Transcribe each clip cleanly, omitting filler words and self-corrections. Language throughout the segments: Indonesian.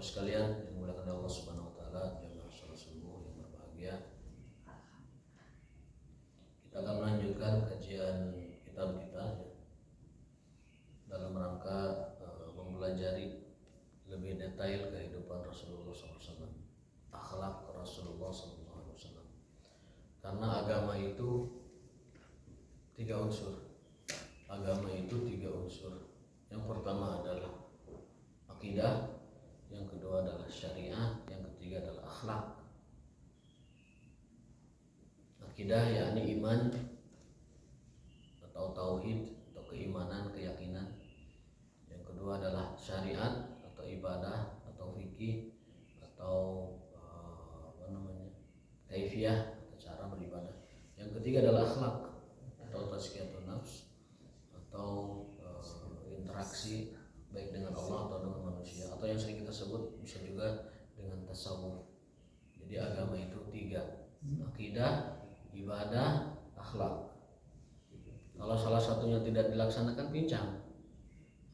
sekalian yang dimuliakan Allah Subhanahu wa taala, jamaah salat subuh yang berbahagia. Kita akan melanjutkan kajian kitab kita ya, dalam rangka mempelajari lebih detail kehidupan Rasulullah SAW, akhlak Rasulullah SAW. Karena agama itu tiga unsur. Yang pertama adalah akidah, yang kedua adalah syariah, yang ketiga adalah akhlak. Akidah yakni iman atau tauhid atau keimanan, keyakinan. Yang kedua adalah syariat atau ibadah atau fikih atau kaifiyah atau cara beribadah. Yang ketiga adalah akhlak atau tazkiyatun nafs atau interaksi baik dengan Allah atau dengan manusia, atau yang sering kita sebut bisa juga dengan tasawuf. Jadi agama itu tiga: akidah, ibadah, akhlak. Kalau salah satunya tidak dilaksanakan pincang.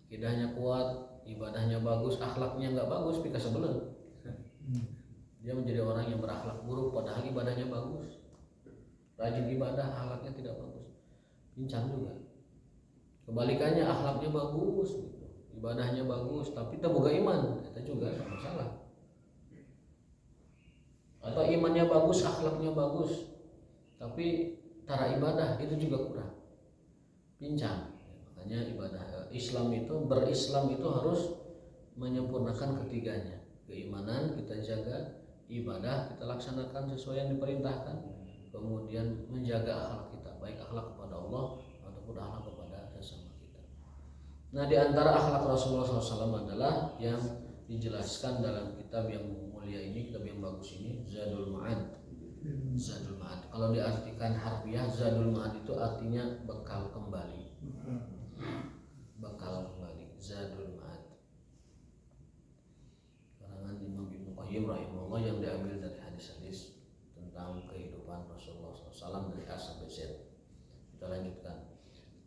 Akidahnya kuat, ibadahnya bagus, akhlaknya nggak bagus, pika sebelen. Dia menjadi orang yang berakhlak buruk padahal ibadahnya bagus. Rajin ibadah, akhlaknya tidak bagus, pincang juga. Kebalikannya, akhlaknya bagus, ibadahnya bagus, tapi tak boga iman, kita juga sama salah. Atau imannya bagus, akhlaknya bagus, tapi cara ibadah itu juga kurang, pincang. Makanya ibadah Islam itu, berislam itu harus menyempurnakan ketiganya. Keimanan kita jaga, ibadah kita laksanakan sesuai yang diperintahkan, kemudian menjaga akhlak kita, baik akhlak kepada Allah ataupun akhlak kepada sesama kita. Nah, di antara akhlak Rasulullah SAW adalah yang dijelaskan dalam kitab yang mulia ini, kitab yang bagus ini, Zadul Ma'ad. Zadul Ma'ad. Kalau diartikan harfiah, Zadul Ma'ad itu artinya bekal kembali. Bekal kembali, Zadul Ma'ad. Karangan Imam Ibnu Qayyim rahimahullah yang diambil dari hadis-hadis tentang kehidupan Rasulullah SAW dari A sampai Z. Kita lanjutkan.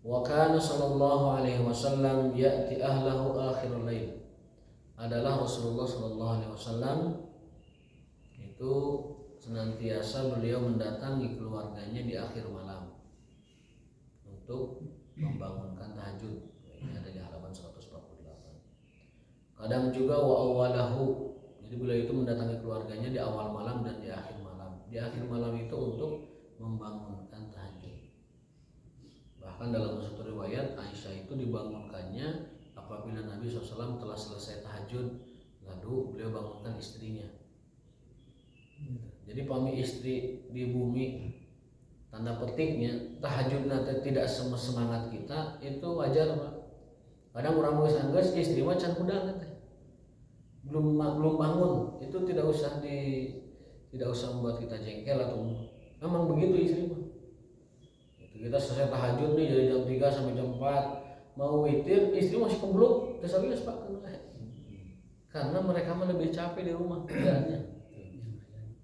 Wa kana sallallahu alaihi wasallam ya'ti ahlahu akhirul lail. Adalah Rasulullah sallallahu alaihi wasallam itu senantiasa beliau mendatangi keluarganya di akhir malam untuk membangunkan tahajud. Ini ada di halaman 148. Kadang juga wa awalahu. Jadi beliau itu mendatangi keluarganya di awal malam dan di akhir malam. Di akhir malam itu untuk membangunkan tahajud. Bahkan dalam satu riwayat, Aisyah itu dibangunkannya apabila Nabi SAW telah selesai tahajud, lalu beliau bangunkan istrinya. Jadi pami istri di bumi, tanda petiknya tahajud nanti tidak semangat kita, itu wajar Pak. Kadang orang geus istri mah can hudang teh. Belum bangun, itu tidak usah membuat kita jengkel atau memang begitu istri mah. Kita selesai tahajud nih dari jam 3 sampai jam 4 mau witir, istri masih kebluk, terus Pak. Karena mereka mah lebih capek di rumah kerjaannya.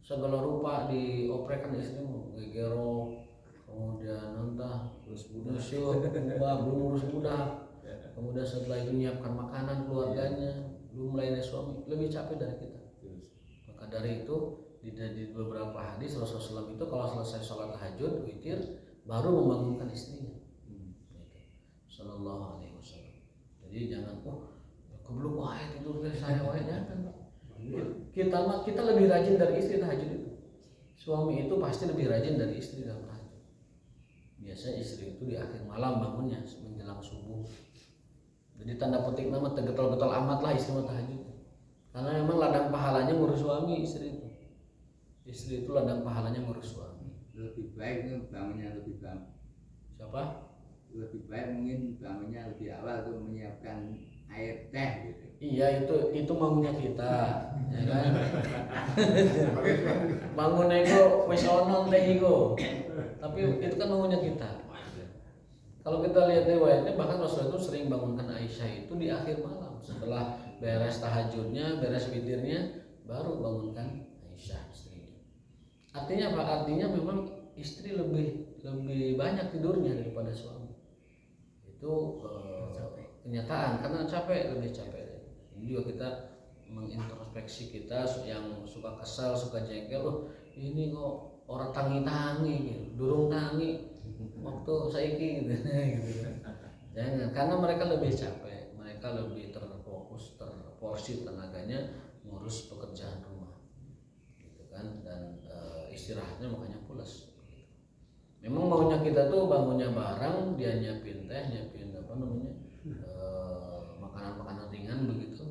Segala rupa dioprekan istrimu, gegero, kemudian entah terus bunusyuh, belum urus budak. Kemudian setelah itu menyiapkan makanan keluarganya, belum melayani suami, lebih capek dari kita. Maka dari itu di beberapa hadis Rasulullah SAW itu kalau selesai sholat tahajud, witir, baru membangunkan istrinya. Sallallahu alaihi wasallam. Jadi jangan kebluk wae tidur saya wae, jangan Pak. Kita lebih rajin dari istri tahajud itu. Suami itu pasti lebih rajin dari istri dalam tahajud. Biasanya istri itu di akhir malam bangunnya menjelang subuh. Jadi tanda petik nama tegetal-getal amat lah istri tahajud. Karena memang ladang pahalanya ngurus suami istri itu. Istri itu ladang pahalanya ngurus suami. Lebih baik bangunnya lebih bangun. Siapa? Lebih baik mungkin bangunnya lebih awal tuh menyiapkan air teh gitu. Iya, itu maunya kita, ya kan? Bangunnya itu wis ono teh iku. Tapi itu kan maunya kita. Kalau kita lihat riwayatnya, bahkan Rasulullah itu sering bangunkan Aisyah itu di akhir malam setelah beres tahajudnya, beres witirnya, baru bangunkan Aisyah istrinya. Artinya apa? Artinya memang istri lebih banyak tidurnya daripada suami. Itu kenyataan, karena lebih capek. Ini juga kita mengintrospeksi kita yang suka kesal, suka jengkel, oh ini kok orang tangi-tangi gitu, durung tangi waktu saiki gitu. Gitu. Jangan, karena mereka lebih capek, mereka lebih terfokus, terporsi tenaganya ngurus pekerjaan rumah gitu kan, dan istirahatnya makanya pulas. Memang maunya kita tuh bangunnya bareng, dia nyiapin teh, nyiapin apa namanya makanan-makanan ringan begitu.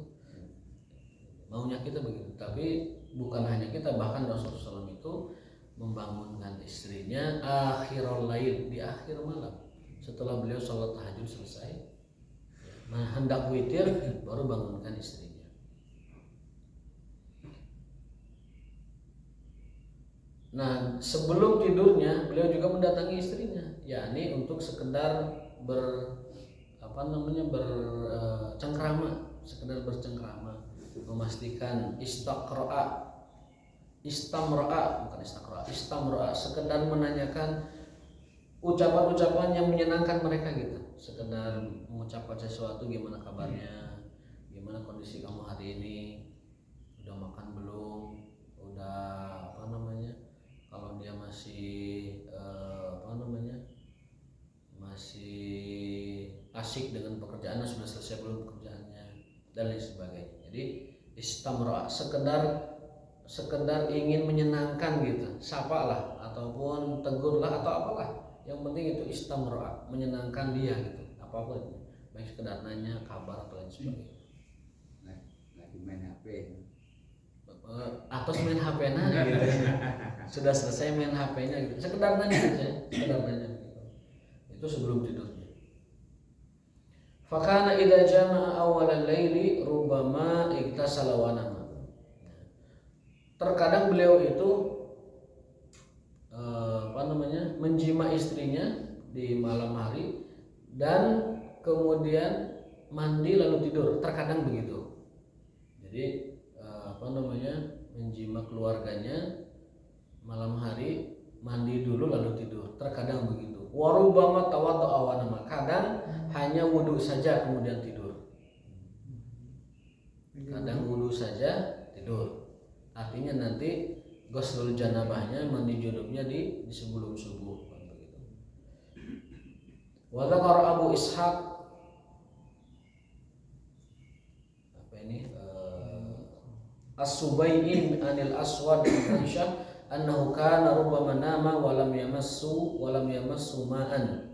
Maunya kita begitu, tapi bukan hanya kita, bahkan Rasulullah SAW itu membangunkan istrinya akhirul lail, di akhir malam setelah beliau sholat tahajud selesai, hendak witir baru bangunkan istrinya. Nah, sebelum tidurnya beliau juga mendatangi istrinya, yakni untuk sekedar bercengkrama, memastikan istamroa, sekedar menanyakan ucapan-ucapan yang menyenangkan mereka gitu, sekedar mengucapkan sesuatu, gimana kabarnya, gimana kondisi kamu hari ini, udah makan belum, udah apa namanya, kalau dia masih masih asik dengan pekerjaannya, sudah selesai belum pekerjaannya, dan lain sebagainya. Jadi istamra, sekedar ingin menyenangkan gitu, sapa lah ataupun tegurlah atau apalah, yang penting itu istamra, menyenangkan dia gitu, apapun itu, baik sekedar nanya kabar atau lain sebagainya. Lagi main HP Atau main HP-nya gitu. Sudah selesai main HP-nya gitu, sekedar nanya aja, gitu. Itu sebelum tidurnya. Fakana idza jama'a awalal laili rubbama iktasala wa nama. Terkadang beliau itu menjima istrinya di malam hari dan kemudian mandi lalu tidur, terkadang begitu. Jadi menjima keluarganya malam hari, mandi dulu lalu tidur, terkadang begitu. Warubama tawaddu'a wa nama, kadang hanya wudhu saja kemudian tidur. Kadang wudhu saja tidur. Artinya nanti ghuslul janabahnya, mandi junubnya di sebelum subuh begitu. Wa dzakara Abu Ishaq As-Subayyi anil Aswad bin Aisyah annahu kana rubbama nama wa lam yamassu ma'an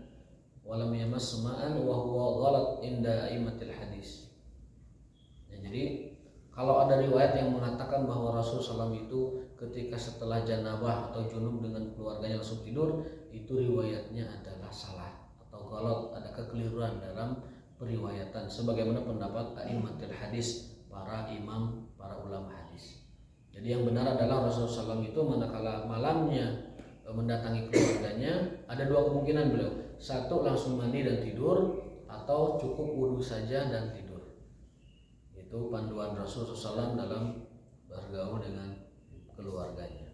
wa huwa ghalat inda a'immatil hadis. Ya, jadi kalau ada riwayat yang mengatakan bahwa Rasulullah SAW itu ketika setelah janabah atau junub dengan keluarganya langsung tidur, itu riwayatnya adalah salah atau ghalat, ada kekeliruan dalam periwayatan, sebagaimana pendapat a'immatil hadis, para imam, para ulama hadis. Jadi yang benar adalah Rasulullah SAW itu manakala malamnya mendatangi keluarganya, ada dua kemungkinan beliau. Satu, langsung mandi dan tidur, atau cukup wudhu saja dan tidur. Itu panduan Rasulullah SAW dalam bergaul dengan keluarganya.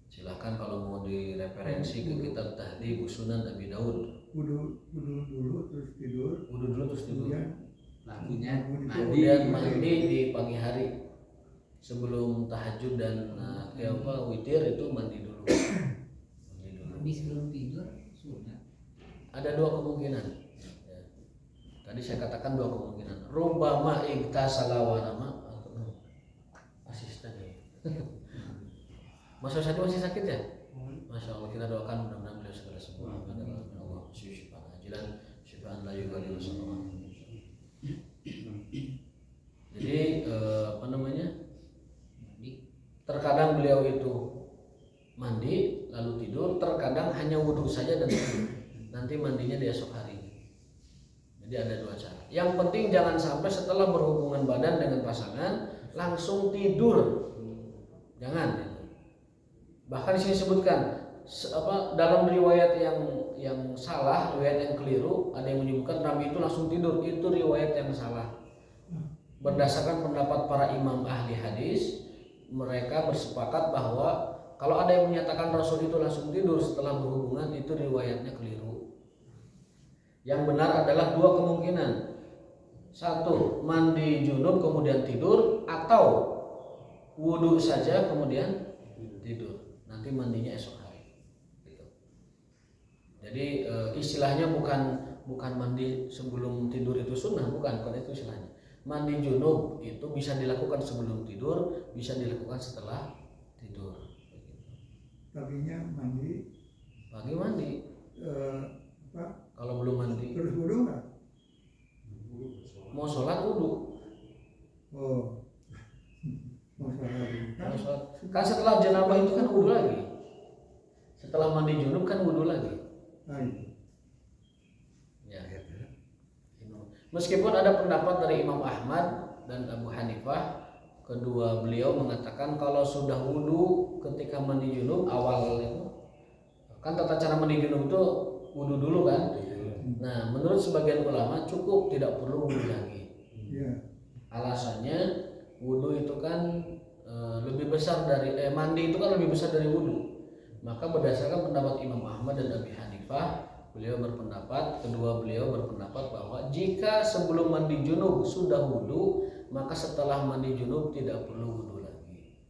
Silahkan kalau mau direferensi ke kitab Tahdhib Sunan Abi Daud. Wudhu dulu terus tidur. Kemudian mandi di pagi hari sebelum tahajud dan witir itu mandi dulu. Habis sebelum tidur sudah. Ada dua kemungkinan. Ya. Tadi saya katakan dua kemungkinan. Rubbama iktasala wa nama. Asisten ya. Masa satu masih sakit ya? Masya Allah, kita doakan mudah-mudahan beliau segera sembuh. Amin. Allah syifaan ajilan, syifaan la yughadiru saqama. Jadi terkadang beliau itu mandi lalu tidur, terkadang hanya wudhu saja dan tidur. Nanti mandinya di esok hari. Jadi ada dua cara. Yang penting jangan sampai setelah berhubungan badan dengan pasangan langsung tidur. Jangan. Bahkan di sini sebutkan dalam riwayat yang salah, riwayat yang keliru, ada yang menyebutkan Nabi itu langsung tidur. Itu riwayat yang salah. Berdasarkan pendapat para imam ahli hadis, mereka bersepakat bahwa kalau ada yang menyatakan Rasul itu langsung tidur setelah berhubungan, itu riwayatnya keliru. Yang benar adalah dua kemungkinan. Satu, mandi junub kemudian tidur, atau wudhu saja kemudian tidur. Nanti mandinya esok hari. Gitu. Jadi istilahnya bukan mandi sebelum tidur itu sunnah, bukan itu istilahnya. Mandi junub itu bisa dilakukan sebelum tidur, bisa dilakukan setelah tidur. Paginya mandi, Pagi mandi, kalau belum mandi terus wudhu nggak? mau sholat wudhu. Oh, masalah Mau sholat. Kan setelah janabah itu kan wudhu lagi. Setelah mandi junub kan wudhu lagi. Ya. Meskipun ada pendapat dari Imam Ahmad dan Abu Hanifah, kedua beliau mengatakan kalau sudah wudhu ketika mandi junub awal itu, kan tata cara mandi junub itu wudhu dulu kan. Nah, menurut sebagian ulama cukup, tidak perlu wudhu lagi. Iya. Alasannya wudhu itu kan lebih besar dari mandi itu kan lebih besar dari wudhu. Maka berdasarkan pendapat Imam Ahmad dan Abi Hanifah, kedua beliau berpendapat bahwa jika sebelum mandi junub sudah wudhu, maka setelah mandi junub tidak perlu wudhu lagi.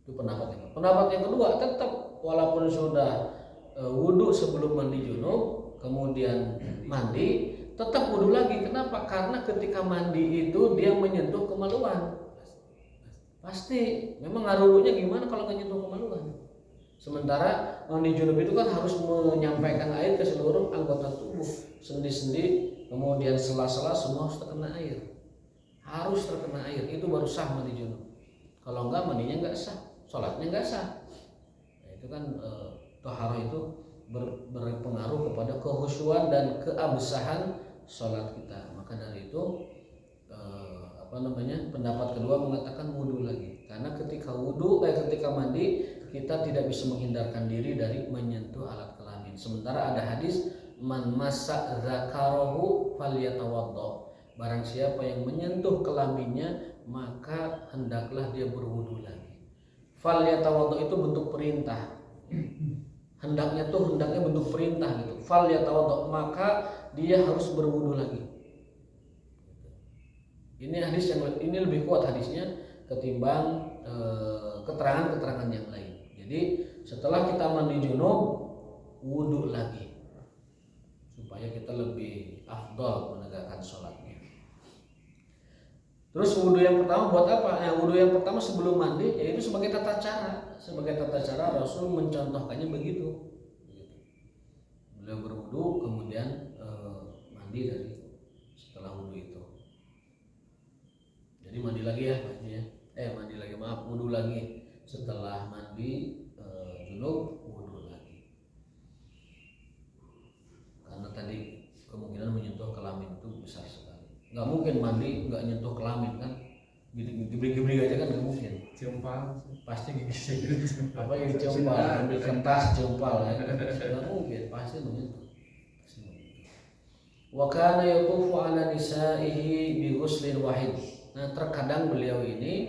Itu pendapat yang. Pendapat yang kedua, tetap walaupun sudah wudhu sebelum mandi junub, kemudian mandi, tetap wudhu lagi. Kenapa? Karena ketika mandi itu dia menyentuh kemaluan. Pasti, memang ngaruhnya gimana kalau menyentuh kemaluan. Sementara mandi junub itu kan harus menyampaikan air ke seluruh anggota tubuh, sendi-sendi, kemudian sela-sela semua harus terkena air. Harus terkena air, itu baru sah mandi junub. Kalau enggak, mandinya enggak sah, sholatnya enggak sah. Nah, itu kan toharoh itu berpengaruh kepada kehusyuan dan keabsahan sholat kita. Maka dari itu pendapat kedua mengatakan wudhu lagi, karena ketika mandi kita tidak bisa menghindarkan diri dari menyentuh alat kelamin. Sementara ada hadis man massa dzakarahu falyatawaddo, barang siapa yang menyentuh kelaminnya maka hendaklah dia berwudu lagi. Falyatawaddo itu bentuk perintah. Hendaknya bentuk perintah gitu. Falyatawaddo, maka dia harus berwudu lagi. Ini hadis ini lebih kuat hadisnya ketimbang keterangan-keterangan yang lain. Jadi setelah kita mandi junub, wudu lagi supaya kita lebih afdal menegakkan sholatnya. Terus wudu yang pertama buat apa? Wudu yang pertama sebelum mandi, yaitu sebagai tata cara Rasul mencontohkannya begitu. Beliau berwudu kemudian mandi dari setelah wudu itu. Jadi mandi lagi ya, wudu lagi. Setelah mandi junub, wudu lagi. Karena tadi kemungkinan menyentuh kelamin itu besar sekali. Nggak mungkin mandi nggak nyentuh kelamin kan? Gibrig aja kan nggak mungkin. Jempal Pasti gigi. Apa yang jempal? Ambil kertas jempal ya. Nggak mungkin, pasti menyentuh. Wa kana yaqufu ala nisaihi bi ghuslin wahid. Nah, terkadang beliau ini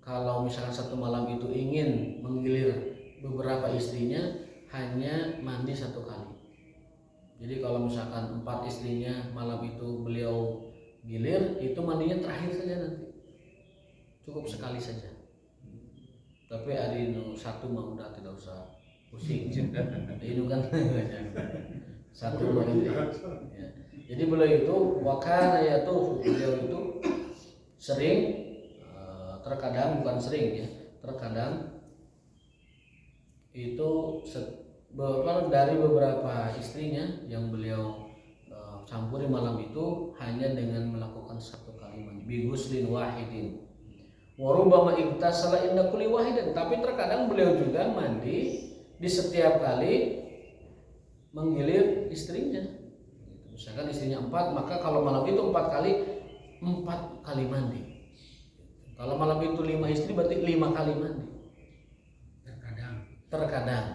kalau misalkan satu malam itu ingin menggilir beberapa istrinya, hanya mandi satu kali. Jadi kalau misalkan 4 istrinya malam itu beliau gilir, itu mandinya terakhir saja nanti. Cukup sekali saja. Tapi hari ini satu mah udah tidak usah pusing. Ini kan satu mah ya. Jadi beliau itu wakana yaitu beliau itu sering, terkadang bukan sering ya, terkadang itu dari beberapa istrinya yang beliau campuri malam itu hanya dengan melakukan satu kali mandi bi ghuslin wahidin wa rubbama igtasala inda kulli wahidin. Tapi terkadang beliau juga mandi di setiap kali menggilir istrinya. Misalkan istrinya 4, maka kalau malam itu 4 kali mandi. Kalau malam itu 5 istri berarti 5 kali mandi. Terkadang.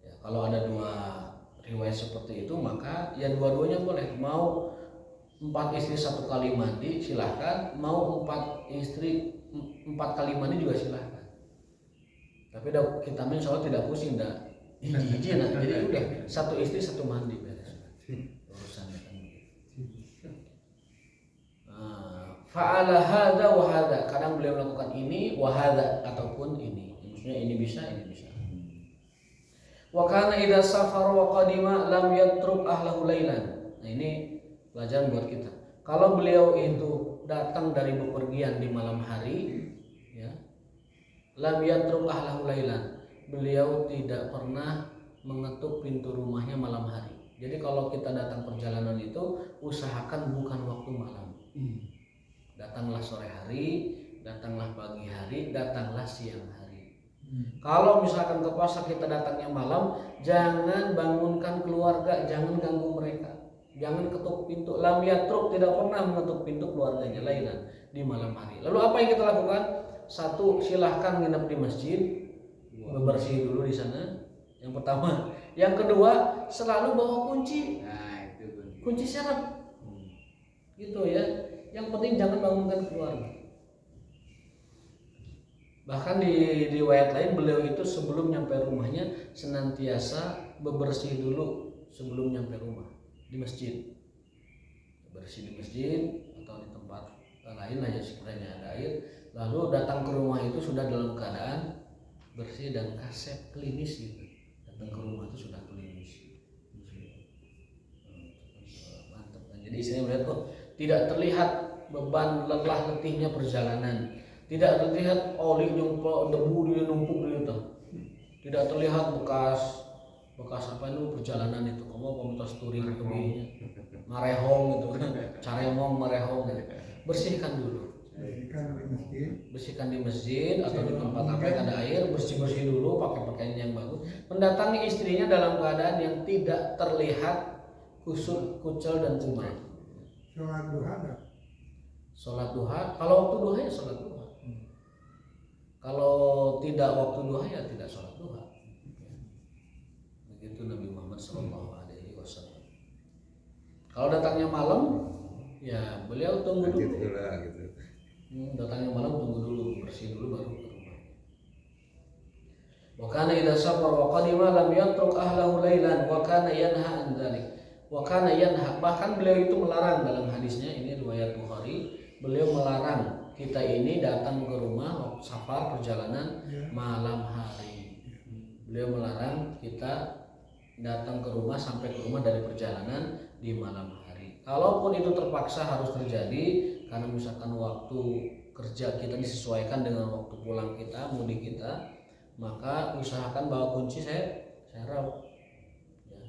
Ya, kalau ada 2 riwayat seperti itu, maka ya dua-duanya boleh. Mau 4 istri 1 kali mandi silahkan, mau 4 istri 4 kali mandi juga silahkan. Tapi kita insya Allah tidak pusing dah. Jadi udah 1 istri 1 mandi beres. Urusannya kan begitu. Fa'ala hadza wa hadza. Kadang beliau melakukan ini wa hadza ataupun ini. Maksudnya ini bisa, ini bisa. Wa kana idza safara wa qadima lam yatruk ahlahu lailan. Nah, ini pelajaran buat kita. Kalau beliau itu datang dari bepergian di malam hari, ya, lam yatruk ahlahu lailan. Beliau tidak pernah mengetuk pintu rumahnya malam hari. Jadi kalau kita datang perjalanan itu usahakan bukan waktu malam. Datanglah sore hari, datanglah pagi hari, datanglah siang hari. Kalau misalkan ke pasar kita datangnya malam, jangan bangunkan keluarga, jangan ganggu mereka. Jangan ketuk pintu. Lam yatruk, tidak pernah mengetuk pintu keluarganya lailan di malam hari. Lalu apa yang kita lakukan? Satu, silahkan nginep di masjid, bebersih dulu di sana. Yang pertama. Yang kedua, selalu bawa kunci. Nah, itu kunci. Kunci serep. Gitu ya. Yang penting jangan bangunkan keluarga. Bahkan di riwayat lain beliau itu sebelum nyampe rumahnya senantiasa bebersih dulu sebelum nyampe rumah di masjid. Bersih di masjid atau di tempat lain aja sekiranya ada air. Lalu datang ke rumah itu sudah dalam keadaan bersih dan kasep klinis gitu. Datang ke rumah itu sudah klinis. Mantap. Jadi saya melihat kok tidak terlihat beban lelah letihnya perjalanan. Tidak terlihat oli nyumpul debu dia numpuk di itu. Tidak terlihat bekas apa itu perjalanan itu. Kamu komunitas touring lebihnya. Marehong gitu kan. Caremong marehong gitu. Bersihkan dulu. Bersihkan di masjid atau di tempat apa yang ada air, bersih-bersih dulu, pakai pakaian yang bagus. Mendatangi istrinya dalam keadaan yang tidak terlihat kusut, kucel dan kumal. Sholat duha enggak? Sholat duha, kalau waktu duha ya sholat duha. Kalau tidak waktu duha ya tidak sholat duha. Begitu Nabi Muhammad SAW. Kalau datangnya malam, ya beliau tunggu dulu. Datangnya malam tunggu dulu, bersih dulu baru ke rumah. Wa kana idza safara wa qadima lam yatruk ahlahu lailan wa kana yanha an dzalik. Wa kana yanha, bahkan beliau itu melarang dalam hadisnya, ini riwayat Bukhari, beliau melarang kita ini datang ke rumah safar perjalanan malam hari. Beliau melarang kita datang ke rumah sampai ke rumah dari perjalanan di malam hari. Kalaupun itu terpaksa harus terjadi karena misalkan waktu kerja kita disesuaikan dengan waktu pulang kita, mudik kita, maka usahakan bawa kunci serep.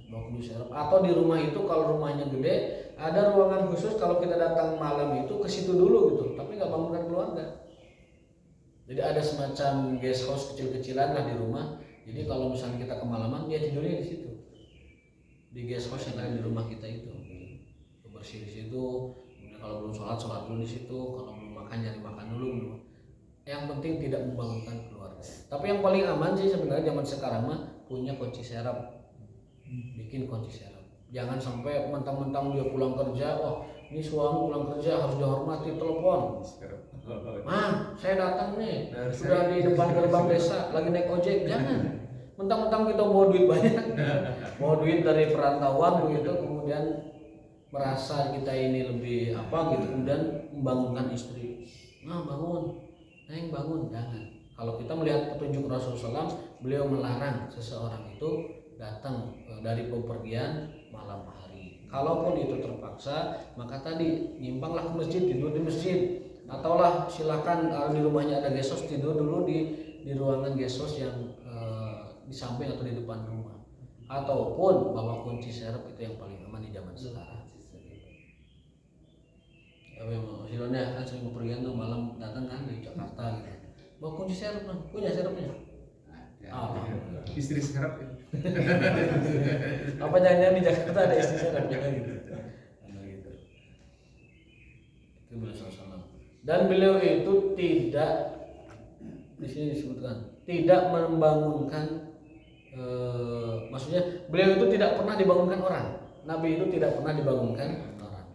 Bawa kunci serep. Atau di rumah itu kalau rumahnya gede, ada ruangan khusus kalau kita datang malam itu ke situ dulu gitu, tapi nggak bangunkan keluarga. Jadi ada semacam guest house kecil-kecilan lah di rumah. Jadi kalau misalnya kita kemalaman, dia tidurnya di situ, di guest house yang ada di rumah kita itu. Bersih di situ. Kemudian kalau belum sholat dulu di situ. Kalau belum makan, nyari makan dulu. Yang penting tidak membangunkan keluarga. Tapi yang paling aman sih sebenarnya zaman sekarang mah punya kunci serep. Bikin kunci serep. Jangan sampai mentang-mentang dia pulang kerja, wah ini suami pulang kerja harus dihormati, telepon. Saya datang nih, sudah di depan gerbang desa, lagi naik ojek. Jangan. Mentang-mentang kita bawa duit banyak, bawa duit dari perantauan begitu, kemudian merasa kita ini lebih apa gitu, kemudian membangunkan istri. Bangun, neng bangun, jangan. Kalau kita melihat petunjuk Rasulullah SAW, beliau melarang seseorang itu datang dari bepergian malam hari. Kalaupun itu terpaksa, maka tadi nyimpanglah ke masjid, tidur di masjid, ataulah silakan kalau di rumahnya ada gesos, tidur dulu di ruangan gesos yang di samping atau di depan rumah, ataupun bawa kunci serep, itu yang paling aman di zaman sekarang. Ya memang hasilnya kan sering bepergian tuh malam datang kan dari Jakarta gitu. Bawa kunci serep kan, punya serepnya? Istri serap ya. Apa jangan di Jakarta ada istri serepnya gitu. Itu beliau SAW. Dan beliau itu tidak, di sini disebutkan, tidak membangunkan, maksudnya beliau itu tidak pernah dibangunkan orang. Nabi itu tidak pernah dibangunkan orang.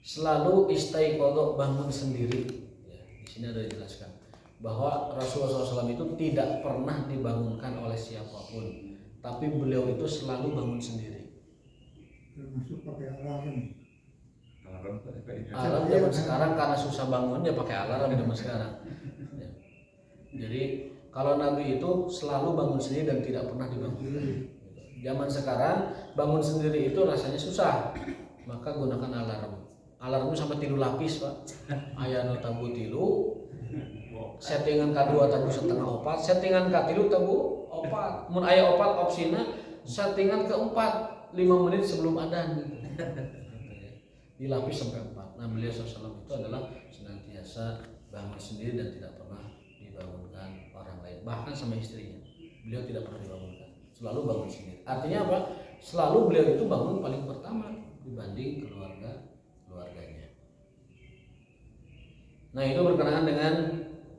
Selalu istaiqadha, bangun sendiri. Ya, di sini ada dijelaskan bahwa Rasulullah SAW itu tidak pernah dibangunkan oleh siapapun, tapi beliau itu selalu bangun sendiri. Termasuk pakai alarm. Alarm zaman sekarang karena susah bangun ya pakai alarm zaman sekarang. Ya. Jadi kalau Nabi itu selalu bangun sendiri dan tidak pernah dibangunkan. Zaman sekarang bangun sendiri itu rasanya susah, maka gunakan alarm. Alarmnya sampai tilu lapis pak. Aya nu tabu tilu, settingan kedua tabu setengah opat, settingan katilu tabu opat. Mun aya opat opsina, settingan keempat 5 menit sebelum adzan gitu. Dilapis sampai 4. Nah beliau SAW itu adalah senantiasa bangun sendiri dan tidak pernah dibangunkan orang lain, bahkan sama istrinya beliau tidak pernah dibangunkan, selalu bangun sendiri. Artinya apa? Selalu beliau itu bangun paling pertama dibanding keluarganya. Nah itu berkenaan dengan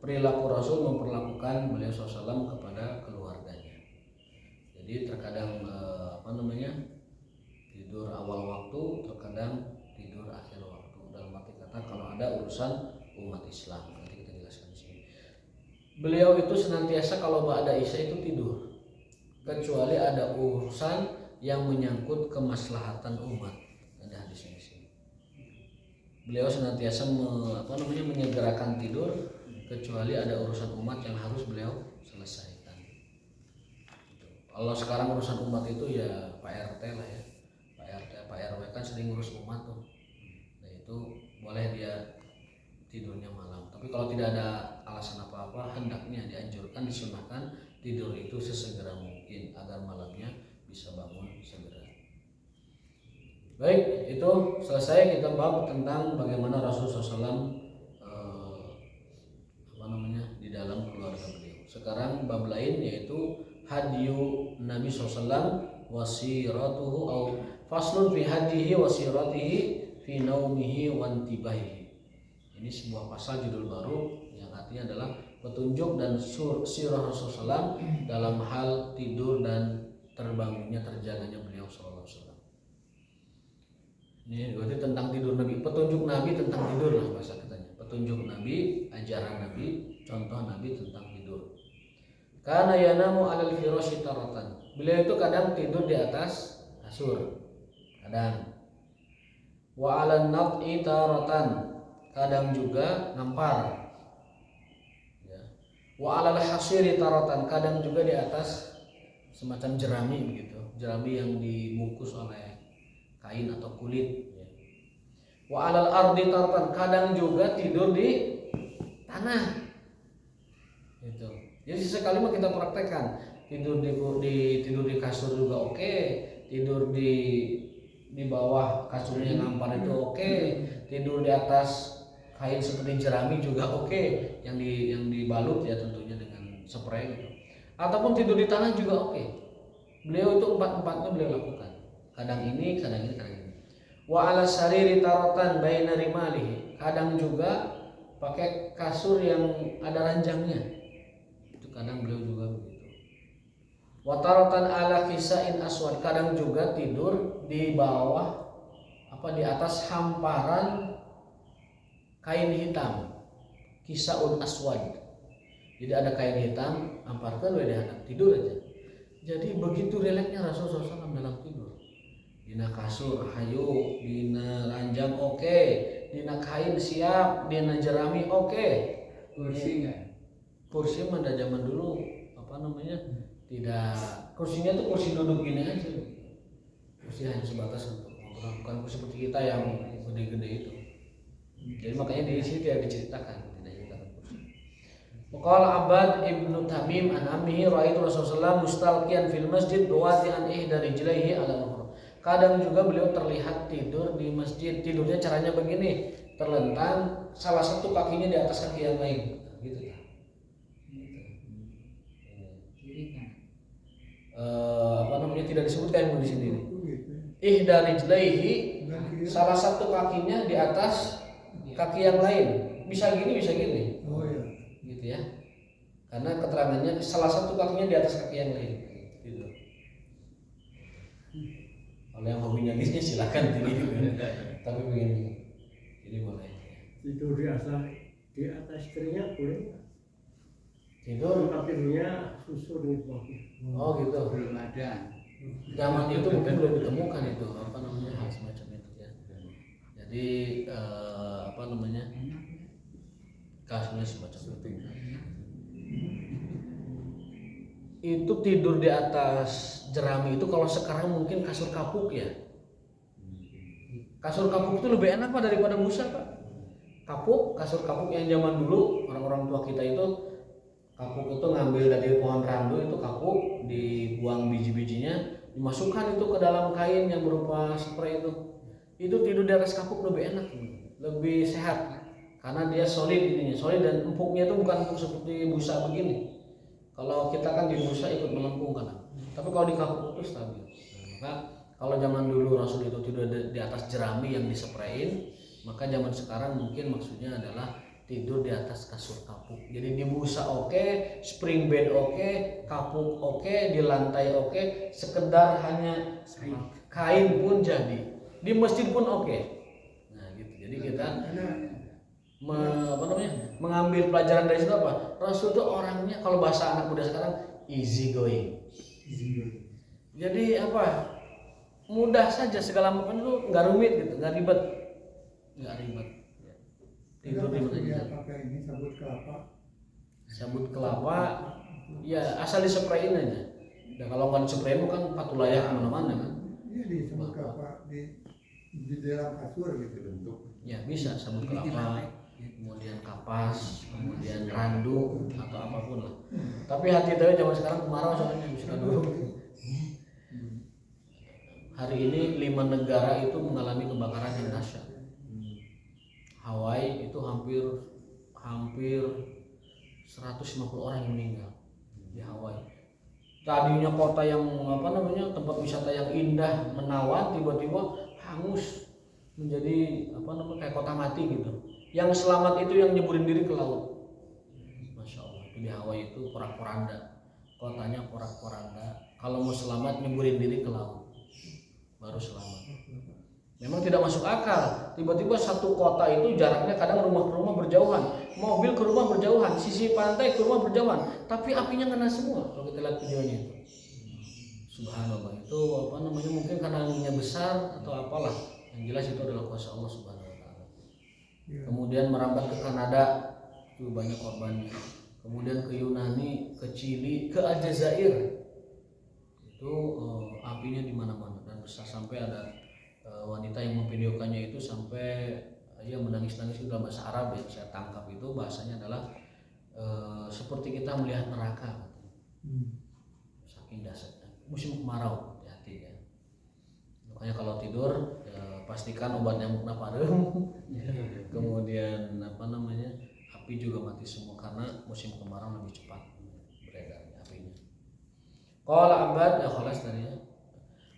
perilaku Rasul memperlakukan beliau SAW kepada keluarganya. Jadi terkadang tidur awal waktu, terkadang tidur akhir waktu. Dalam arti kata kalau ada urusan umat Islam, nanti kita jelaskan di sini. Beliau itu senantiasa kalau ba'da isya itu tidur, kecuali ada urusan yang menyangkut kemaslahatan umat. Ada hadis di sini. Beliau senantiasa menyegerakan tidur kecuali ada urusan umat yang harus beliau selesaikan. Kalau sekarang urusan umat itu ya Pak RT lah ya. Pak RW kan sering ngurus umat tuh. Nah itu boleh dia tidurnya malam. Tapi kalau tidak ada alasan apa-apa, hendaknya dianjurkan, disunahkan tidur itu sesegera mungkin agar malamnya bisa bangun segera. Baik, itu selesai kita bab tentang bagaimana Rasulullah SAW di dalam keluarga beliau. Sekarang bab lain yaitu hadyu Nabi SAW wasiratuhu au faslun fi hadihi wasiratihi fi naumihi wa intibahihi. Ini sebuah pasal judul baru yang artinya adalah petunjuk dan sirah Rasulullah SAW dalam hal tidur dan terbangunnya terjaganya beliau sallallahu alaihi wasallam. Ini berarti tentang tidur Nabi, petunjuk Nabi tentang tidur lah bahasa katanya. Petunjuk Nabi, ajaran Nabi, contoh Nabi tentang tidur. Karena yanamu 'alal firasyi taratan. Beliau itu kadang tidur di atas kasur. Kadang. Wa 'alan nad'i taratan. Kadang juga nampar. Ya. Wa 'alal hasiri taratan. Kadang juga di atas semacam jerami begitu. Jerami yang dibungkus oleh kain atau kulit. Ya. Wa 'alal ardi taratan. Kadang juga tidur di tanah. Gitu. Jadi sesekali mah kita praktekkan tidur di kasur juga oke, tidur di bawah kasurnya ngampar itu oke, tidur di atas kain seperti jerami juga oke, yang dibalut ya tentunya dengan spray gitu. Ataupun tidur di tanah juga oke. Beliau itu empat-empatnya beliau lakukan. Kadang ini, kadang ini, kadang ini. Wa 'ala sariri taratan baina rimalihi. Kadang juga pakai kasur yang ada ranjangnya. Kadang beliau juga begitu. Wataratan ala kisain aswad. Kadang juga tidur di bawah di atas hamparan kain hitam. Kisaun aswad. Jadi ada kain hitam, hamparkan we dihadap tidur aja. Jadi begitu relaksnya Rasulullah SAW dalam tidur. Dina kasur hayu, dina ranjang oke, dina kain siap, dina jerami oke. Kursi enggak? Kursi pada zaman dulu tidak, kursinya tuh kursi duduk gini aja, kursi hanya sebatas untuk ngobrol, bukan kursi seperti kita yang gede-gede itu. Jadi makanya di sini tidak diceritakan kursi. Qala Abbad ibnu Tamim an ammihi ra'aitu Rasulullah mustalqiyan fil masjid wadi'an ihda rijlaihi ala ukhra. Kadang juga beliau terlihat tidur di masjid, tidurnya caranya begini, terlentang salah satu kakinya di atas kaki yang lain, gitu ya. Tidak disebutkan di sini. Ihda rijlaihi, salah satu kakinya di atas kaki yang lain. Bisa gini, bisa gini. Oh iya. Gitu ya. Karena keterangannya salah satu kakinya di atas kaki yang lain. Gitu. Kalau yang hobinya gini silakan tinggi juga. Tapi begini. Jadi boleh. Tidur di atas istrinya boleh. Tidur kakinya susur gitu. Oh gitu. Belum ada. Zaman itu mungkin belum ditemukan itu hal semacam itu ya. Jadi Jadi apa namanya, kasurnya semacam itu. Itu tidur di atas jerami itu kalau sekarang mungkin kasur kapuk ya. Kasur kapuk itu lebih enak Pak daripada busa Pak. Kapuk, kasur kapuk yang zaman dulu orang-orang tua kita itu, kapuk itu ngambil dari pohon randu itu kapuk, dibuang biji-bijinya, dimasukkan itu ke dalam kain yang berupa spray itu. Itu tidur di atas kapuk lebih enak, lebih sehat karena dia solid ininya, solid dan empuknya itu bukan empuk seperti busa begini. Kalau kita kan di busa ikut melengkung kan, tapi kalau di kapuk itu stabil. Nah, maka kalau zaman dulu Rasul itu tidur di atas jerami yang disprayin, maka zaman sekarang mungkin maksudnya adalah tidur di atas kasur kapuk. Jadi di busa oke, spring bed oke, kapuk oke, di lantai oke, sekedar hanya kain pun jadi. Di masjid pun oke. Nah gitu. Jadi kita mengambil pelajaran dari situ apa? Rasul itu orangnya kalau bahasa anak muda sekarang easy going. Jadi apa? Mudah saja segala macam itu nggak rumit gitu, nggak ribet. Tidur di mana aja. Pakai ini sabut kelapa. Sabut kelapa, ya asal diseprayin aja. Dan kalau nggak diseprayin kan patulayak kemana-mana kan. Iya di sabut kelapa di dalam kasur gitu bentuk. Ya bisa sabut kelapa, kemudian kapas, kemudian randu atau apapun lah. Tapi hati saya zaman sekarang kemarau soalnya bisa dulu. Hari ini 5 negara itu mengalami kebakaran yang dahsyat. Hawaii itu hampir 150 orang yang meninggal di Hawaii. Tadinya kota yang tempat wisata yang indah, menawan, tiba-tiba hangus menjadi kayak kota mati gitu. Yang selamat itu yang nyeburin diri ke laut. Masya Allah, itu di Hawaii itu porak-poranda, kotanya porak-poranda. Kalau mau selamat nyeburin diri ke laut, baru selamat. Memang tidak masuk akal. Tiba-tiba satu kota itu jaraknya kadang rumah ke rumah berjauhan, mobil ke rumah berjauhan, sisi pantai ke rumah berjauhan, tapi apinya kena semua. Kalau kita lihat videonya itu, subhanallah, itu mungkin karena anginnya besar atau apalah. Yang jelas itu adalah kuasa Allah Subhanahu Wa Taala. Kemudian merambat ke Kanada, itu banyak korbannya. Kemudian ke Yunani, ke Chili, ke Aljazair, itu apinya di mana-mana dan besar sampai ada wanita yang memvideokannya itu sampai ia menangis-nangis itu dalam bahasa Arab yang saya tangkap itu bahasanya adalah seperti kita melihat neraka. Saking dahsyatnya. Musim kemarau, hati-hati ya. Makanya kalau tidur pastikan obat nyamuk naparem. Kemudian api juga mati semua karena musim kemarau lebih cepat beredarnya apinya. Qala Abbad ya khalas tadi ya.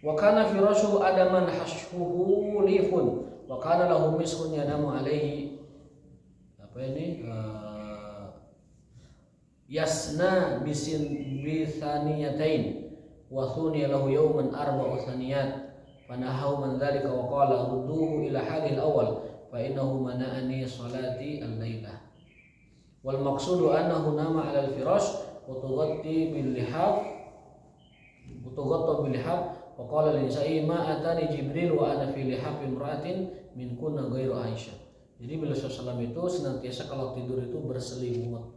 Wa kana firashu adaman hashuhu lifun wa kana lahu miskun yanamu alaihi yasna bisaniyatain wa thuniya lahu yawman arba'u thaniyat fanahaw man dhalika wa qala rudduhu ila halil awal fa innahu mana'ani salati al-lailah wal maqsudu annahu nama 'ala al-firash wa tughatti bil lihaf wa qala linsai ma atani Jibril wa ana fi lihaf imra'atin min kunna ghairu Aisyah. Jadi beliau sallallahu itu senantiasa kalau tidur itu berselimut.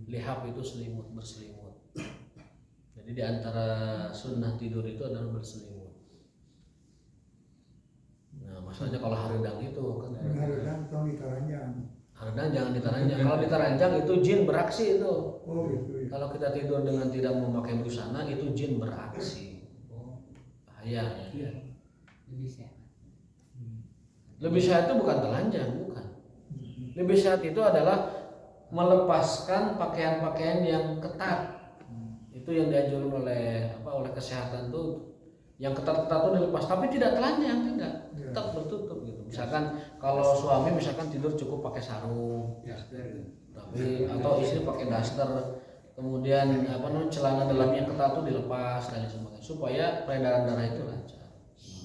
Lihaf itu selimut, berselimut. Jadi di antara sunnah tidur itu adalah berselimut. Nah, masalahnya kalau haredang itu kan Haredang atau ditaranjang. Haredang jangan ditaranjang. Kalau ditaranjang itu jin beraksi itu. Oh gitu ya. Kalau kita tidur dengan tidak memakai busana itu jin beraksi. Bahaya ya. Lebih sehat. Lebih sehat itu bukan telanjang, bukan. Lebih sehat itu adalah melepaskan pakaian-pakaian yang ketat. Itu yang dianjurkan oleh kesehatan tuh. Yang ketat-ketat itu dilepas, tapi tidak telanjang, tidak. Tetap bertutup gitu. Misalkan kalau suami tidur cukup pakai sarung, tapi atau istri pakai daster. Kemudian celana dalamnya ketat itu dilepas dan sebagainya supaya peredaran darah itu lancar.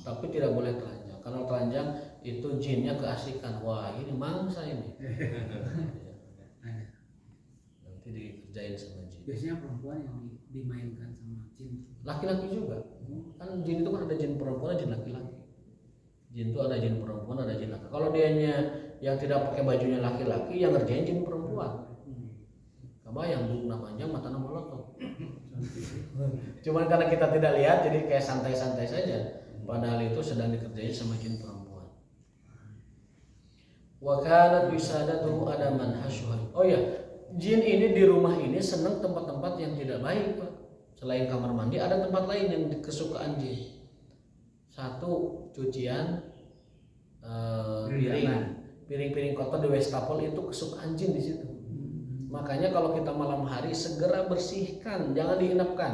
Tapi tidak boleh telanjang. Karena telanjang itu jinnya keasikan. Wah, ini mangsa ini. Nanti dikerjain sama jin. Biasanya perempuan yang dimainkan sama jin. Laki-laki juga. Kan jin itu kan ada jin perempuan, jin laki-laki. Jin itu ada jin perempuan, ada jin laki. Kalau dianya yang tidak pakai bajunya laki-laki, yang ngerjain jin perempuan. Kebayang duduknya panjang, matanya molotok. Cuman karena kita tidak lihat, jadi kayak santai-santai saja. Padahal itu sedang dikerjain sama jin perempuan. Wa kanat wisadatuhu adaman hasyuhan. Oh ya, jin ini di rumah ini senang tempat-tempat yang tidak baik, Pak. Selain kamar mandi, ada tempat lain yang kesukaan jin. Satu, cucian piring kotor di wastafel itu kesukaan jin di situ. Makanya kalau kita malam hari segera bersihkan, jangan diinapkan.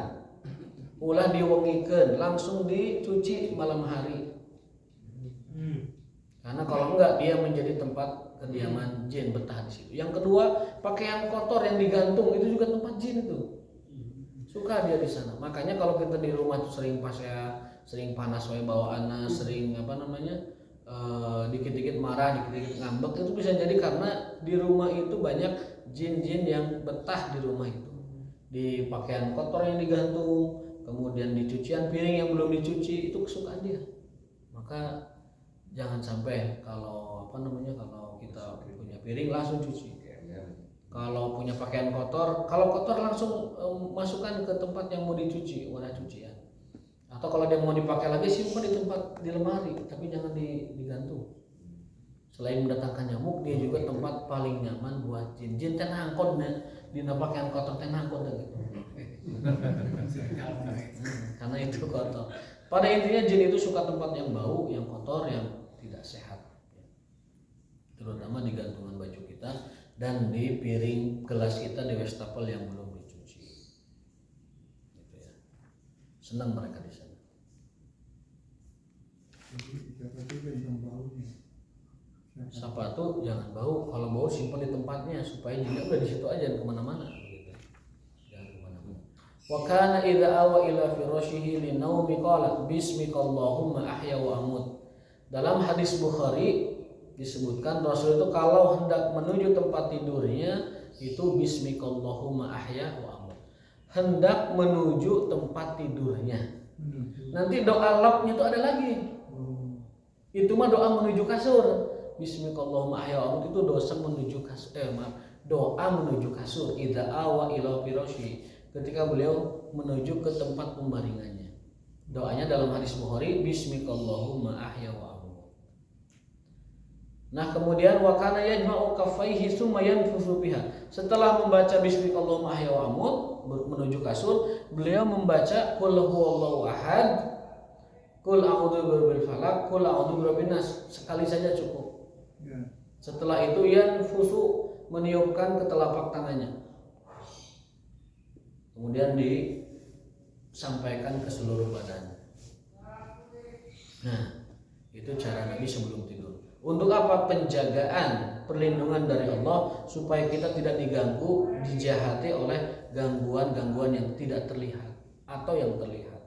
Ulah diwengikan, langsung dicuci malam hari. Karena kalau enggak dia menjadi tempat kediaman jin betah di situ. Yang kedua, pakaian kotor yang digantung itu juga tempat jin itu. Suka dia di sana. Makanya kalau kita di rumah tuh sering panas bawaannya, sering dikit-dikit marah, dikit-dikit ngambek, itu bisa jadi karena di rumah itu banyak jin-jin yang betah di rumah itu. Di pakaian kotor yang digantung, kemudian di cucian piring yang belum dicuci, itu kesukaan dia. Maka jangan sampai kalau kita punya piring langsung cuci. Kalau punya pakaian kotor, langsung masukkan ke tempat yang mau dicuci, wadah cucian. Atau kalau dia mau dipakai lagi, simpan di lemari, tapi jangan digantung. Selain mendatangkan nyamuk, dia juga tempat paling nyaman buat jin. Jin teh nangkon di pakaian kotor teh nangkon gitu. Karena itu kotor. Pada intinya jin itu suka tempat yang bau, yang kotor, yang tidak sehat. Terutama di gantungan baju kita dan di piring gelas kita di wastafel yang belum dicuci. Gitu ya. Senang mereka di sana. Sepatu jangan bau, kalau bau simpan di tempatnya supaya jinnya udah di situ aja, jangan kemana-mana. Gitu. Jangan kemana-mana. Wa kana idza awa ila firashihi li naumi qala bismikallahumma ahya wa amut. Dalam hadis Bukhari disebutkan Rasul itu kalau hendak menuju tempat tidurnya itu bismikallahumma ahya wa amut. Hendak menuju tempat tidurnya. Nanti doa lapnya itu ada lagi. Itu mah doa menuju kasur. Bismikallahumma ahya wa amut itu doa menuju kasur. Idza awa ila firasyi, ketika beliau menuju ke tempat pembaringannya. Doanya dalam hadis Bukhari bismikallahumma ahya wa amut. Nah, kemudian wa kana yajma'u kaffaihi tsumma yanfusu biha. Setelah membaca bismikallahumma ahya wa amut menuju kasur, beliau membaca qul huwallahu ahad, qul a'udzu birabbil falaq, qul a'udzu birabbin nas. Sekali saja cukup. Setelah itu yanfusu, meniupkan ke telapak tangannya. Kemudian disampaikan ke seluruh badan. Nah, itu cara Nabi sebelum tidur. Untuk apa? Penjagaan, perlindungan dari Allah supaya kita tidak diganggu, dijahati oleh gangguan-gangguan yang tidak terlihat atau yang terlihat.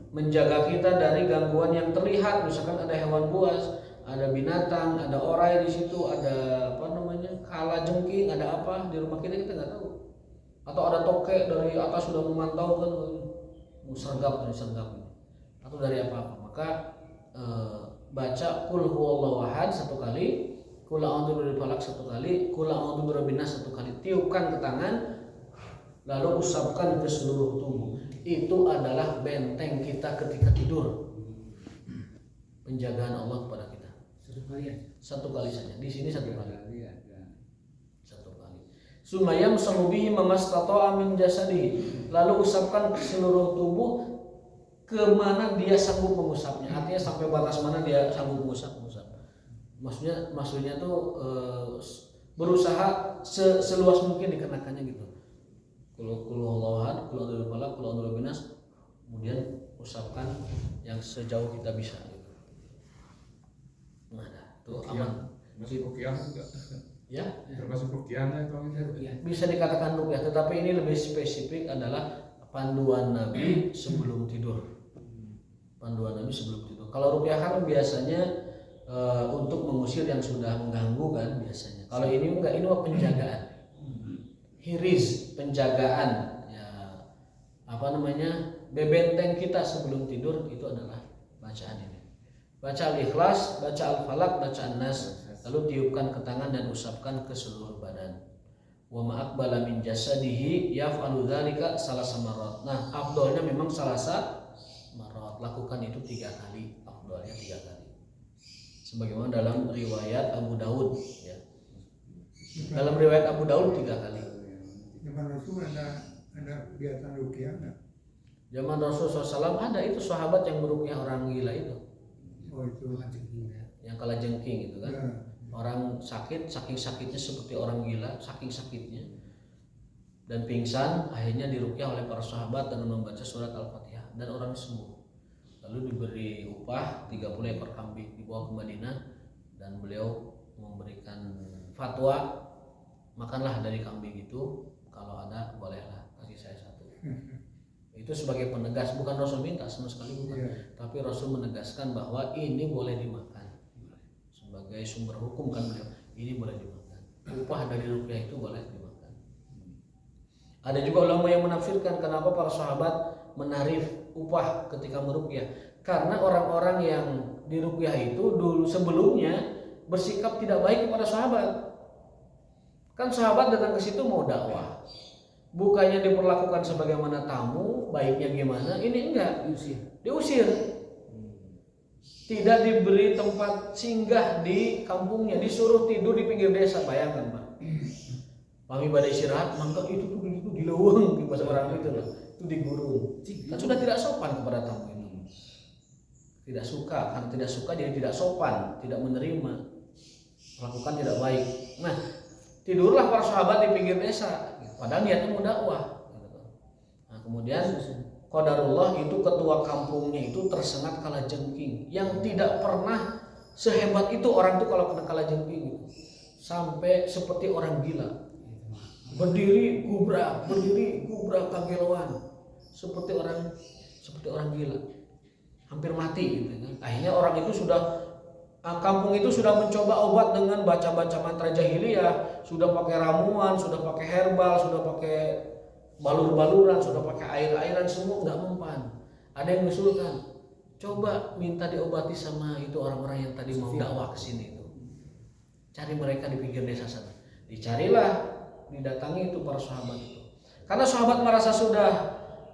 Menjaga kita dari gangguan yang terlihat, misalkan ada hewan buas, ada binatang, ada orai di situ, ada kalajengking, ada apa di rumah kita nggak tahu. Atau ada tokek dari atas sudah memantau kan, sergap, atau dari apa-apa. Maka baca qul huwallahu ahad satu kali, qul a'udzu birabbil falaq satu kali, qul a'udzu birabbin nas satu kali, tiupkan ke tangan, lalu usapkan ke seluruh tubuh. Itu adalah benteng kita ketika tidur. Penjagaan Allah kepada kita. Satu kali saja. Di sini satu kali. Sumayam sahubihi mamastata'a min jasadi. Lalu usapkan ke seluruh tubuh kemana dia sanggup mengusapnya. Artinya sampai batas mana dia sanggup mengusap. Maksudnya tuh berusaha seluas mungkin dikenakannya gitu. Qul huwallahu ahad, qul a'udzu birabbil falaq, qul a'udzu birabbin nas. Kemudian usapkan yang sejauh kita bisa gitu. Nah, itu aman. Masuk ruqyah juga. Ya, Termasuk ruqyah itu. bisa dikatakan ruqyah, tetapi ini lebih spesifik adalah panduan Nabi sebelum tidur. Panduan Nabi sebelum tidur. Kalau ruqyah kan biasanya untuk mengusir yang sudah mengganggu kan biasanya. Kalau ini enggak, ini mah penjagaan. Hiriz, penjagaan, ya bebenteng kita sebelum tidur itu adalah bacaan ini. Baca Al-Ikhlas, baca Al-Falaq, baca An-Nas, lalu tiupkan ke tangan dan usapkan ke seluruh badan. Wa ma aqbala min jasadihi yaf'alu dzalika salasa marrat. Nah, afdolnya memang salasa marrat. Lakukan itu 3 kali, afdolnya 3 kali. Sebagaimana dalam riwayat Abu Daud ya. Dalam riwayat Abu Daud 3 kali. Zaman Rasul ada kegiatan ruqyah nggak? Zaman Rasul SAW ada itu sahabat yang meruqyah orang gila itu, Oh itu. yang kalajengking itu kan. Ya. Orang sakit, saking sakitnya seperti orang gila, saking sakitnya dan pingsan, akhirnya diruqyah oleh para sahabat dengan membaca surat Al-Fatihah dan orang sembuh. Lalu diberi upah 30 ekor kambing, dibawa ke Madinah dan beliau memberikan fatwa, makanlah dari kambing itu, kalau ada bolehlah kasih saya 1. Itu sebagai penegas, bukan Rasul minta sama sekali bukan, Iya. tapi Rasul menegaskan bahwa ini boleh dimakan. Sebagai sumber hukum kan beliau, ini boleh dimakan. Upah dari ruqyah itu boleh dimakan. Ada juga ulama yang menafsirkan kenapa para sahabat menarif upah ketika meruqyah. Karena orang-orang yang diruqyah itu dulu sebelumnya bersikap tidak baik kepada sahabat. Kan sahabat datang ke situ mau dakwah. Bukannya diperlakukan sebagaimana tamu, baiknya gimana? Ini enggak, diusir. Tidak diberi tempat singgah di kampungnya, disuruh tidur di pinggir desa. Bayangkan Pak, kami pada istirahat, maka itu di leuweung di bahasa orang itu loh, itu di gurun. Kan sudah tidak sopan kepada tamu itu. Tidak suka, karena tidak suka jadi tidak sopan, tidak menerima, melakukan tidak baik. Nah, tidurlah para sahabat di pinggir desa, padahal niatnya mau dakwah. Nah, kemudian qadarullah itu ketua kampungnya itu tersengat kalajengking yang tidak pernah sehebat itu orang tuh kalau kena kalajengking gitu. Sampai seperti orang gila, berdiri gubrak kageloan, seperti orang gila, hampir mati gitu kan. Akhirnya orang itu kampung itu sudah mencoba obat dengan baca-baca mantra jahiliyah, sudah pakai ramuan, sudah pakai herbal, sudah pakai balur-baluran, sudah pakai air-airan, semua nggak mempan. Ada yang mengusulkan, coba minta diobati sama itu orang-orang yang tadi mau dakwah ke sini itu. Cari mereka di pinggir desa sana. Dicarilah, didatangi itu para sahabat itu. Karena sahabat merasa sudah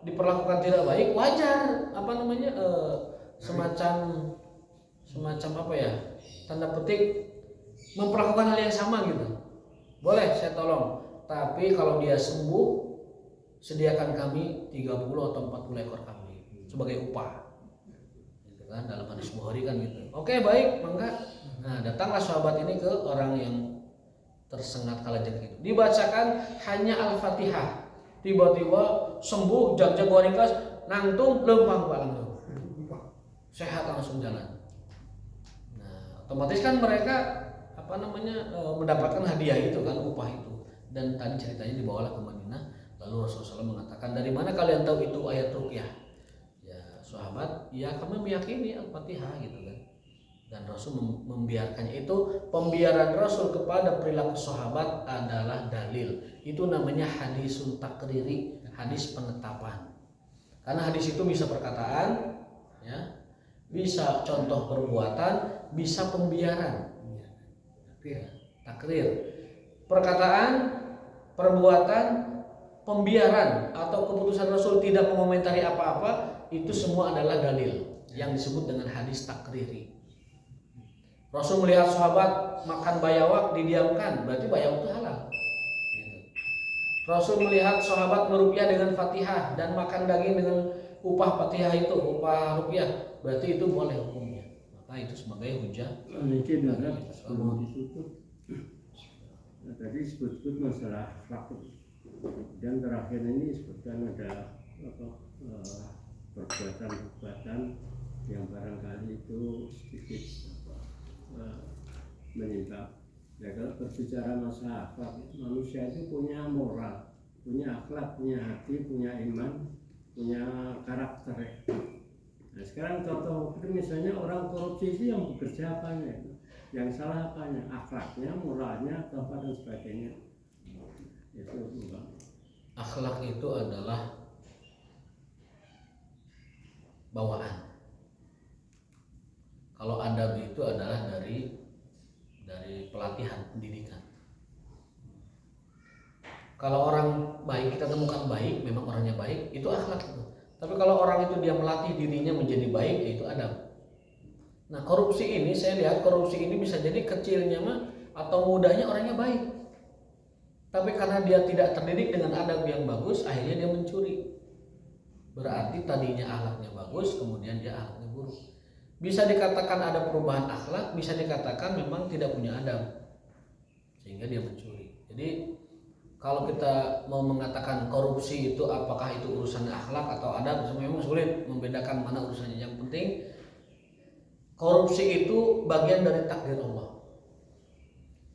diperlakukan tidak baik, wajar semacam apa ya? Tanda petik memperlakukan hal yang sama gitu. Boleh saya tolong, tapi kalau dia sembuh sediakan kami 30 atau 40 ekor kambing sebagai upah. Gitu kan, dalam hadis Bukhari kan gitu. Oke, baik, mangga. Nah, datanglah sahabat ini ke orang yang tersengat kalajengking itu. Dibacakan hanya Al-Fatihah. Tiba-tiba sembuh, jag-jag waringkas, nangtung, lempang Pak langsung. Sehat langsung jalan. Nah, otomatis kan mereka mendapatkan hadiah itu kan, upah itu. Dan tadi ceritanya dibawalah ke Madinah. Lalu Rasulullah SAW mengatakan, dari mana kalian tahu itu ayat ruqyah? Ya sahabat, ya kami meyakini Al-Fatihah gitu kan. Dan Rasul membiarkannya itu, pembiaran Rasul kepada perilaku sahabat adalah dalil. Itu namanya hadisun takriri, hadis penetapan. Karena hadis itu bisa perkataan, ya, bisa contoh perbuatan, bisa pembiaran. Takrir, perkataan, perbuatan, pembiaran atau keputusan Rasul tidak mengomentari apa-apa, itu semua adalah dalil yang disebut dengan hadis takriri. Rasul melihat sahabat makan bayawak didiamkan, berarti bayawak itu halal. Gitu. Rasul melihat sahabat meruqyah dengan Fatihah dan makan daging dengan upah Fatihah itu, upah ruqyah, berarti itu boleh hukumnya. Maka itu sebagai hujah. Mungkin ada sebelum ditutup. Nah, tadi sebut-sebut masalah fakir. Dan terakhir ini sebutkan ada perbuatan-perbuatan yang barangkali itu sedikit menyimpang. Ya, kalau berbicara masalah akhlak, manusia itu punya moral, punya akhlak, punya hati, punya iman, punya karakter. Nah, sekarang contoh misalnya orang korupsi itu yang bekerja apanya, yang salah apanya, akhlaknya, moralnya, atau apa dan sebagainya. Itu bukan. Akhlak itu adalah bawaan. Kalau adab itu adalah dari pelatihan pendidikan. Kalau orang baik kita temukan baik, memang orangnya baik, itu akhlak itu. Tapi kalau orang itu dia melatih dirinya menjadi baik, itu adab. Nah, korupsi ini saya lihat korupsi ini bisa jadi kecilnya mah atau mudahnya orangnya baik. Tapi karena dia tidak terdidik dengan adab yang bagus, akhirnya dia mencuri. Berarti tadinya akhlaknya bagus, kemudian dia akhlaknya buruk. Bisa dikatakan ada perubahan akhlak, bisa dikatakan memang tidak punya adab, sehingga dia mencuri. Jadi kalau kita mau mengatakan korupsi itu apakah itu urusan akhlak atau adab, memang sulit membedakan mana urusannya. Yang penting korupsi itu bagian dari takdir Allah.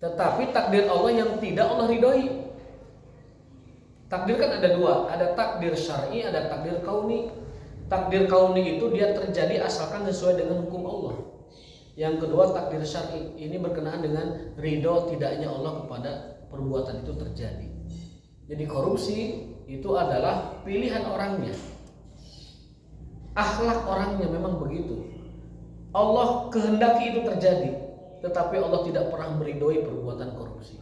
Tetapi takdir Allah yang tidak Allah ridhoi. Takdir kan ada dua, ada takdir syar'i, ada takdir kauni. Takdir kauni itu dia terjadi asalkan sesuai dengan hukum Allah. Yang kedua takdir syar'i, ini berkenaan dengan ridho tidaknya Allah kepada perbuatan itu terjadi. Jadi korupsi itu adalah pilihan orangnya, akhlak orangnya memang begitu. Allah kehendaki itu terjadi, tetapi Allah tidak pernah meridhoi perbuatan korupsi.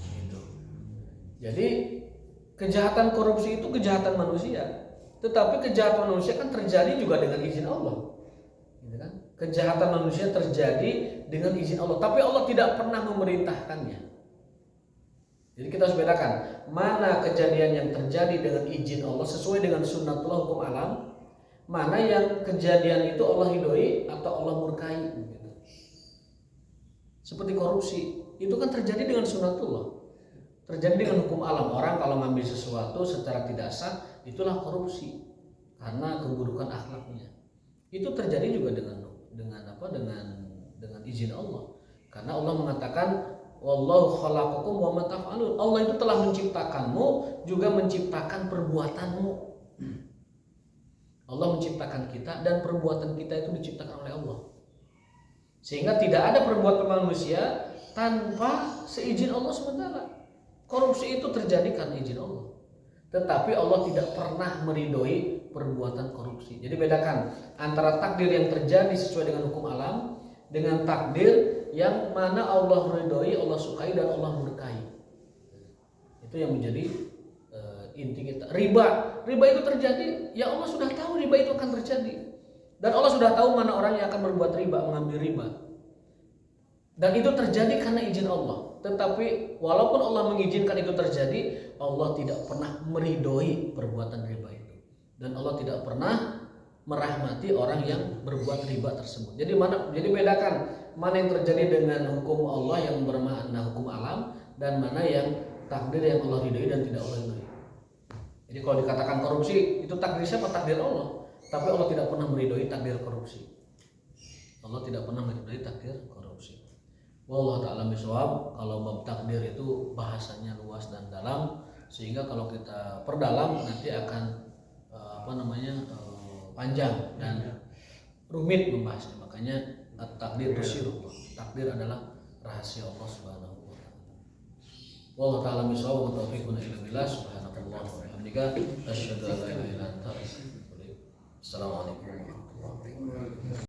Gitu. Jadi kejahatan korupsi itu kejahatan manusia, tetapi kejahatan manusia kan terjadi juga dengan izin Allah. Gitu kan? Kejahatan manusia terjadi dengan izin Allah, tapi Allah tidak pernah memerintahkannya. Jadi kita harus bedakan mana kejadian yang terjadi dengan izin Allah sesuai dengan sunnatullah hukum alam, mana yang kejadian itu Allah ridhoi atau Allah murkai. Seperti korupsi, itu kan terjadi dengan sunnatullah, terjadi dengan hukum alam. Orang kalau ngambil sesuatu secara tidak sah, itulah korupsi karena keburukan akhlaknya. Itu terjadi juga dengan izin Allah, karena Allah mengatakan wallahu khalaqakum wa ma taf'alun. Allah itu telah menciptakanmu juga menciptakan perbuatanmu. Allah menciptakan kita dan perbuatan kita itu diciptakan oleh Allah. Sehingga tidak ada perbuatan manusia tanpa seizin Allah sementara. Korupsi itu terjadi karena izin Allah. Tetapi Allah tidak pernah meridhoi perbuatan korupsi. Jadi bedakan antara takdir yang terjadi sesuai dengan hukum alam dengan takdir yang mana Allah ridhoi, Allah sukai dan Allah murkai. Itu yang menjadi inti kita. Riba itu terjadi, ya Allah sudah tahu riba itu akan terjadi. Dan Allah sudah tahu mana orang yang akan berbuat riba, mengambil riba. Dan itu terjadi karena izin Allah. Tetapi walaupun Allah mengizinkan itu terjadi, Allah tidak pernah meridhoi perbuatan riba itu. Dan Allah tidak pernah merahmati orang yang berbuat riba tersebut. Jadi bedakan mana yang terjadi dengan hukum Allah yang bermakna hukum alam dan mana yang takdir yang Allah ridhoi dan tidak Allah ridhoi. Jadi kalau dikatakan korupsi itu takdir siapa? Takdir Allah. Tapi Allah tidak pernah meridhoi takdir korupsi. Allah tidak pernah meridhoi takdir korupsi. Wallahu ta'ala bishawab. Kalau bab takdir itu bahasanya luas dan dalam, sehingga kalau kita perdalam nanti akan panjang dan rumit membahasnya. Makanya takdir rasyirullah. Takdir adalah rahasia Allah Subhanahu wa taala. Wallahu ta'ala bishawab wa taufiqun ila billah. Subhanallah wa bihamdika asyhadu an la ilaha illa anta astaghfiruka wa atubu ilaik. Assalamualaikum warahmatullahi wabarakatuh.